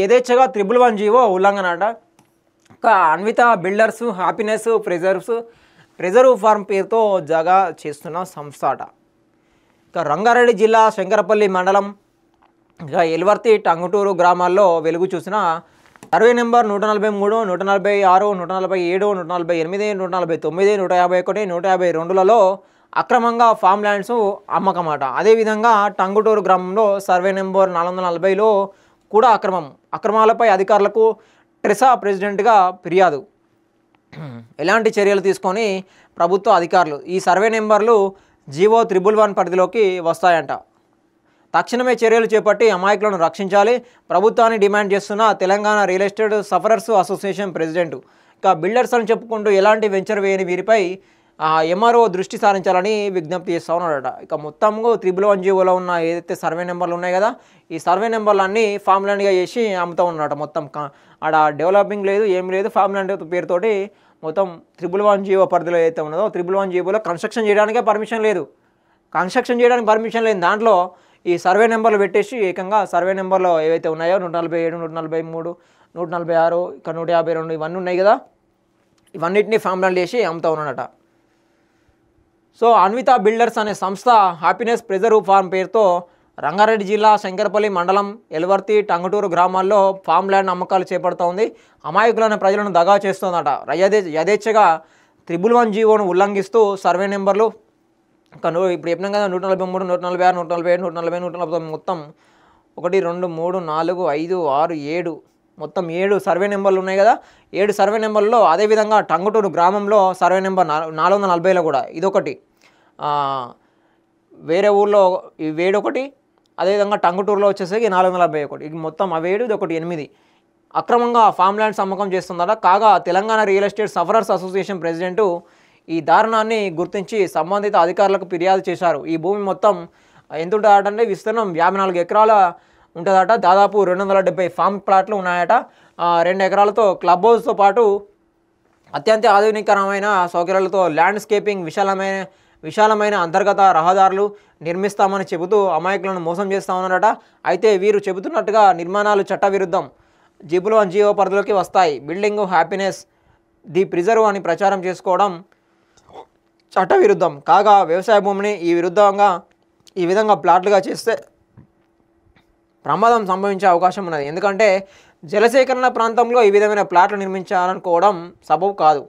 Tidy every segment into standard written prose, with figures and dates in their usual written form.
యథేచ్ఛగా 111 జీవో ఉల్లంఘన అట. ఇంకా Anvita builders happiness preserve farm పేరుతో జగా చేస్తున్న సంస్థ అట. ఇంకా రంగారెడ్డి జిల్లా శంకరపల్లి మండలం ఇంకా ఎల్వర్తి టంగుటూరు గ్రామాల్లో వెలుగు చూసిన సర్వే నెంబర్ 143, 146, 147, 148, 149, 151, 152లలో అక్రమంగా ఫామ్ ల్యాండ్స్ అమ్మకమాట. అదేవిధంగా టంగుటూరు గ్రామంలో సర్వే నెంబర్ 440లో కూడా అక్రమాలపై అధికారులకు ట్రెసా ప్రెసిడెంట్గా ఫిర్యాదు. ఎలాంటి చర్యలు తీసుకొని ప్రభుత్వ అధికారులు ఈ సర్వే నెంబర్లు జీవో 111 పరిధిలోకి వస్తాయంట. తక్షణమే చర్యలు చేపట్టి అమాయకులను రక్షించాలి ప్రభుత్వాన్ని డిమాండ్ చేస్తున్న Telangana real estate sufferers association president. ఇక బిల్డర్స్ అని చెప్పుకుంటూ ఎలాంటి వెంచర్ వేయని వీరిపై ఎంఆర్ఓ దృష్టి సారించాలని విజ్ఞప్తి చేస్తూ ఉన్నాడట. ఇక మొత్తంగా 111 జీవోలో ఉన్న ఏదైతే సర్వే నెంబర్లు ఉన్నాయి కదా, ఈ సర్వే నెంబర్లన్నీ ఫామ్ ల్యాండ్గా చేసి అమ్ముతూ ఉన్నాడట. మొత్తం ఆడ డెవలపింగ్ లేదు, ఏం లేదు, ఫామ్ ల్యాండ్ పేరుతోటి మొత్తం 111 జీవో పరిధిలో ఏదైతే ఉన్నదో 111 జీవోలో కన్స్ట్రక్షన్ చేయడానికే పర్మిషన్ లేదు. కన్స్ట్రక్షన్ చేయడానికి పర్మిషన్ లేని దాంట్లో ఈ సర్వే నెంబర్లు పెట్టేసి ఏకంగా సర్వే నెంబర్లో ఏవైతే ఉన్నాయో 147, 143, 146, ఇక 152 ఇవన్నీ ఉన్నాయి కదా, ఇవన్నిటిని ఫామ్ ల్యాండ్ చేసి అమ్ముతూ ఉన్నాడట. సో అన్విత బిల్డర్స్ అనే సంస్థ హ్యాపీనెస్ ప్రిజర్వ్ ఫార్మ్ పేరుతో రంగారెడ్డి జిల్లా శంకరపల్లి మండలం ఎల్వర్తి టంగుటూరు గ్రామాల్లో ఫామ్ ల్యాండ్ అమ్మకాలు చేపడుతూ ఉంది. అమాయకులైన ప్రజలను దగా చేస్తోందట. యథేచ్ఛగా 111 జీవోను ఉల్లంఘిస్తూ సర్వే నెంబర్లు ఇప్పుడు చెప్పినాం కదా 143, 146, 147, 140, 149 మొత్తం 1, 2, 3, 4, 5, 6, 7 మొత్తం 7 సర్వే నెంబర్లు ఉన్నాయి కదా. 7 సర్వే నెంబర్లో అదేవిధంగా టంగుటూరు గ్రామంలో సర్వే నెంబర్ 440లో కూడా ఇదొకటి, వేరే ఊళ్ళో వేడొకటి, అదేవిధంగా టంగుటూరులో వచ్చేసరికి 441, ఇది మొత్తం 7, ఇది ఒకటి 8 అక్రమంగా ఫామ్ ల్యాండ్స్ అమ్మకం చేస్తుందట. కాగా Telangana real estate sufferers association president ఈ దారుణాన్ని గుర్తించి సంబంధిత అధికారులకు ఫిర్యాదు చేశారు. ఈ భూమి మొత్తం ఎంత ఉంటుందటంటే విస్తీర్ణం 54 ఎకరాల ఉంటుందట. దాదాపు 270 ఫామ్ ప్లాట్లు ఉన్నాయట. 2 ఎకరాలతో క్లబ్ హౌస్తో పాటు అత్యంత ఆధునికరమైన సౌకర్యాలతో ల్యాండ్స్కేపింగ్ విశాలమైన అంతర్గత రహదారులు నిర్మిస్తామని చెబుతూ అమాయకులను మోసం చేస్తూ ఉన్నారట. అయితే వీరు చెబుతున్నట్టుగా నిర్మాణాలు చట్టవిరుద్ధం, 111 జీవో పరిధిలోకి వస్తాయి. బిల్డింగ్ హ్యాపీనెస్ ది ప్రిజర్వ్ అని ప్రచారం చేసుకోవడం చట్టవిరుద్ధం. కాగా వ్యవసాయ భూమిని ఈ విధంగా ప్లాట్లుగా చేస్తే ప్రమాదం సంభవించే అవకాశం ఉన్నది. ఎందుకంటే జలసేకరణ ప్రాంతంలో ఈ విధమైన ప్లాట్లు నిర్మించాలనుకోవడం సబబు కాదు.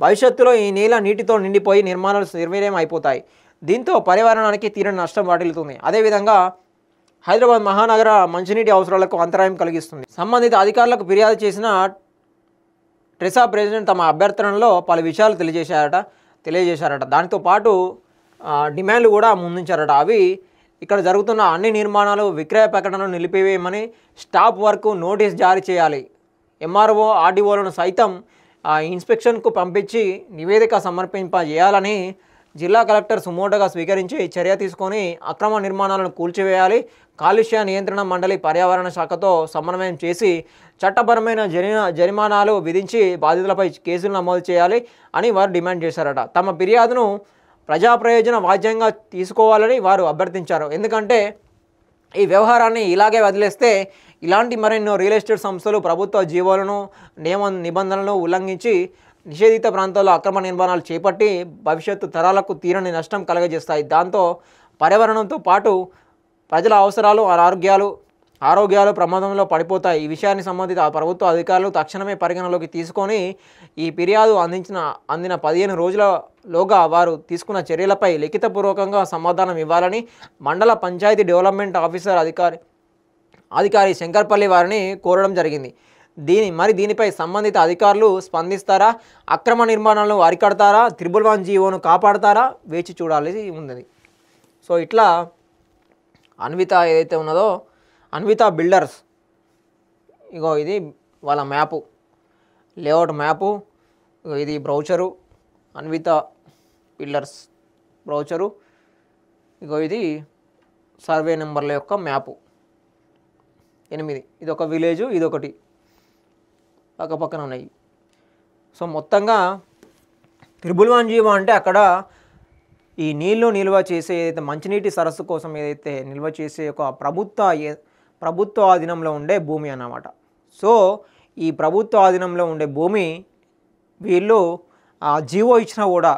భవిష్యత్తులో ఈ నేల నీటితో నిండిపోయి నిర్మాణాలు నిర్వీర్యం అయిపోతాయి. దీంతో పర్యావరణానికి తీరని నష్టం వాటిల్లుతుంది. అదేవిధంగా హైదరాబాద్ మహానగర మంచినీటి అవసరాలకు అంతరాయం కలిగిస్తుంది. సంబంధిత అధికారులకు ఫిర్యాదు చేసిన ట్రెసా ప్రెసిడెంట్ తమ అభ్యర్థనలో పలు విషయాలు తెలియజేశారట. దానితో పాటు డిమాండ్లు కూడా ముందుంచారట. అవి ఇక్కడ జరుగుతున్న అన్ని నిర్మాణాలు విక్రయ ప్రకటనలు నిలిపివేయమని, స్టాప్ వర్క్ నోటీస్ జారీ చేయాలి, ఎంఆర్ఓ ఆర్డీఓలను సైతం ఇన్స్పెక్షన్కు పంపించి నివేదిక సమర్పింపజేయాలని జిల్లా కలెక్టర్ సుమోటోగా స్వీకరించి చర్య తీసుకొని అక్రమ నిర్మాణాలను కూల్చివేయాలి. కాలుష్య నియంత్రణ మండలి పర్యావరణ శాఖతో సమన్వయం చేసి చట్టపరమైన జరిమానాలు విధించి బాధితులపై కేసులు నమోదు చేయాలి అని వారు డిమాండ్ చేశారట. తమ ఫిర్యాదును ప్రజా ప్రయోజన వాద్యంగా తీసుకోవాలని వారు అభ్యర్థించారు. ఎందుకంటే ఈ వ్యవహారాన్ని ఇలాగే వదిలేస్తే ఇలాంటి మరెన్నో రియల్ ఎస్టేట్ సంస్థలు ప్రభుత్వ జీవోలను నిబంధనలను ఉల్లంఘించి నిషేధిత ప్రాంతాల్లో అక్రమ నిర్మాణాలు చేపట్టి భవిష్యత్తు తరాలకు తీరని నష్టం కలగజేస్తాయి. దాంతో పర్యావరణంతో పాటు ప్రజల అవసరాలు ఆరోగ్యాలు ప్రమాదంలో పడిపోతాయి. ఈ విషయాన్ని సంబంధిత ప్రభుత్వ అధికారులు తక్షణమే పరిగణలోకి తీసుకొని ఈ ఫిర్యాదు అందిన 15 రోజులలోగా వారు తీసుకున్న చర్యలపై లిఖితపూర్వకంగా సమాధానం ఇవ్వాలని మండల పంచాయతీ డెవలప్మెంట్ ఆఫీసర్ అధికారి శంకర్పల్లి వారిని కోరడం జరిగింది. దీనిపై సంబంధిత అధికారులు స్పందిస్తారా, అక్రమ నిర్మాణాలను అరికడతారా, 111 జీవోను కాపాడతారా వేచి చూడాలి ఉన్నది. సో ఇట్లా అన్విత ఏదైతే ఉన్నదో అన్విత బిల్డర్స్, ఇగో ఇది వాళ్ళ మ్యాపు, లేఅవుట్ మ్యాపు, ఇది బ్రౌచరు, అన్విత బిల్డర్స్ బ్రౌచరు, ఇగో ఇది సర్వే నెంబర్ల యొక్క మ్యాపు 8, ఇది ఒక విలేజు, ఇదొకటి పక్కపక్కన ఉన్నాయి. సో మొత్తంగా 111 జీవో అంటే అక్కడ ఈ నీళ్లు నిల్వ చేసే ఏదైతే మంచినీటి సరస్సు కోసం ఏదైతే నిల్వ చేసే ఒక ప్రభుత్వ ఆధీనంలో ఉండే భూమి అన్నమాట. సో ఈ ప్రభుత్వ ఆధీనంలో ఉండే భూమి వీళ్ళు జీవో ఇచ్చినా కూడా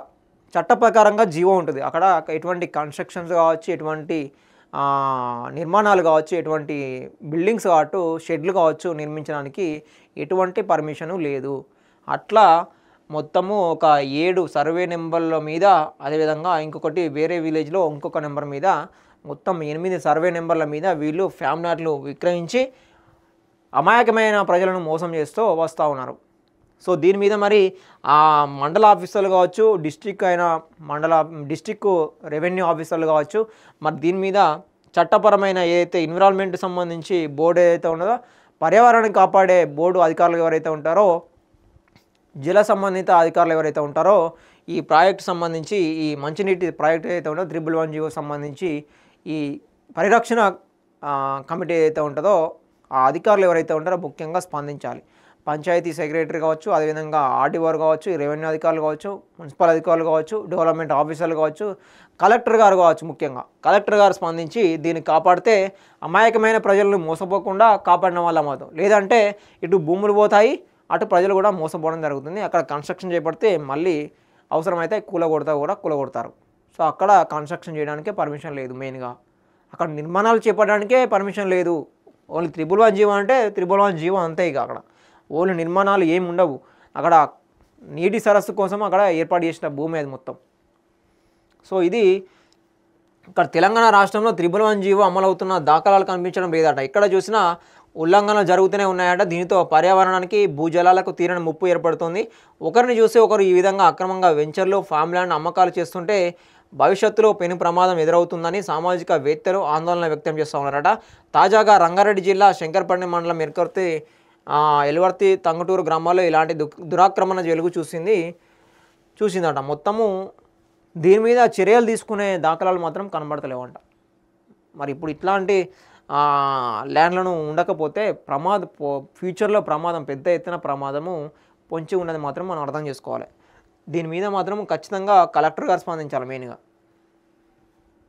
చట్ట ప్రకారంగా జీవో ఉంటుంది. అక్కడ ఎటువంటి కన్స్ట్రక్షన్స్ కావచ్చు, ఎటువంటి నిర్మాణాలు కావచ్చు, ఎటువంటి బిల్డింగ్స్ కావచ్చు, షెడ్లు కావచ్చు నిర్మించడానికి ఎటువంటి పర్మిషను లేదు. అట్లా మొత్తము ఒక 7 సర్వే నెంబర్ల మీద, అదేవిధంగా ఇంకొకటి వేరే విలేజ్లో ఇంకొక నెంబర్ మీద, మొత్తం 8 సర్వే నెంబర్ల మీద వీళ్ళు ఫ్యామిలీలు విక్రయించి అమాయకమైన ప్రజలను మోసం చేస్తూ వస్తూ ఉన్నారు. సో దీని మీద మరి మండల ఆఫీసర్లు కావచ్చు, డిస్ట్రిక్ట్ రెవెన్యూ ఆఫీసర్లు కావచ్చు, మరి దీని మీద చట్టపరమైన ఏదైతే ఎన్విరాన్మెంట్ సంబంధించి బోర్డు ఏదైతే ఉన్నదో, పర్యావరణాన్ని కాపాడే బోర్డు అధికారులు ఎవరైతే ఉంటారో, జల సంబంధిత అధికారులు ఎవరైతే ఉంటారో, ఈ ప్రాజెక్ట్ సంబంధించి ఈ మంచినీటి ప్రాజెక్ట్ ఏదైతే ఉంటుందో 111 సంబంధించి ఈ పరిరక్షణ కమిటీ ఏదైతే ఉంటుందో ఆ అధికారులు ఎవరైతే ఉంటారో ముఖ్యంగా స్పందించాలి. పంచాయతీ సెక్రటరీ కావచ్చు, అదేవిధంగా ఆర్డీఓ కావచ్చు, రెవెన్యూ అధికారులు కావచ్చు, మున్సిపల్ అధికారులు కావచ్చు, డెవలప్మెంట్ ఆఫీసర్లు కావచ్చు, కలెక్టర్ గారు కావచ్చు, ముఖ్యంగా కలెక్టర్ గారు స్పందించి దీన్ని కాపాడితే అమాయకమైన ప్రజలను మోసపోకుండా కాపాడిన వాళ్ళ మాత్రం. లేదంటే ఇటు భూములు పోతాయి, అటు ప్రజలు కూడా మోసపోవడం జరుగుతుంది. అక్కడ కన్స్ట్రక్షన్ చేపడితే మళ్ళీ అవసరమైతే కూలగొడతారు. సో అక్కడ కన్స్ట్రక్షన్ చేయడానికే పర్మిషన్ లేదు. మెయిన్గా అక్కడ నిర్మాణాలు చేపట్టడానికే పర్మిషన్ లేదు. ఓన్లీ 111 జీవో అంటే 111 జీవో అంతే. ఇక అక్కడ ఓన్లీ నిర్మాణాలు ఏమి ఉండవు. అక్కడ నీటి సరస్సు కోసం అక్కడ ఏర్పాటు చేసిన భూమి అది మొత్తం. సో ఇది ఇక్కడ తెలంగాణ రాష్ట్రంలో 111 జీవో అమలవుతున్న దాఖలాలు కనిపించడం లేదట. ఇక్కడ చూసినా ఉల్లంఘనలు జరుగుతూనే ఉన్నాయట. దీనితో పర్యావరణానికి, భూజలాలకు తీరని ముప్పు ఏర్పడుతుంది. ఒకరిని చూసి ఒకరు ఈ విధంగా అక్రమంగా వెంచర్లు, ఫామ్ ల్యాండ్ అమ్మకాలు చేస్తుంటే భవిష్యత్తులో పెను ప్రమాదం ఎదురవుతుందని సామాజికవేత్తలు ఆందోళన వ్యక్తం చేస్తూ ఉన్నారట. తాజాగా రంగారెడ్డి జిల్లా శంకర్పల్లి మండలం ఎలువర్తి, తంగటూరు గ్రామాల్లో ఇలాంటి దురాక్రమణ వెలుగు చూసిందట. మొత్తము దీని మీద చర్యలు తీసుకునే దాఖలాలు మాత్రం కనబడతలేవంట. మరి ఇప్పుడు ఇట్లాంటి ల్యాండ్లను ఉండకపోతే ఫ్యూచర్లో ప్రమాదం, పెద్ద ఎత్తున ప్రమాదము పొంచి ఉన్నది మాత్రం మనం అర్థం చేసుకోవాలి. దీని మీద మాత్రం ఖచ్చితంగా కలెక్టర్ గారు స్పందించాలి మెయిన్గా.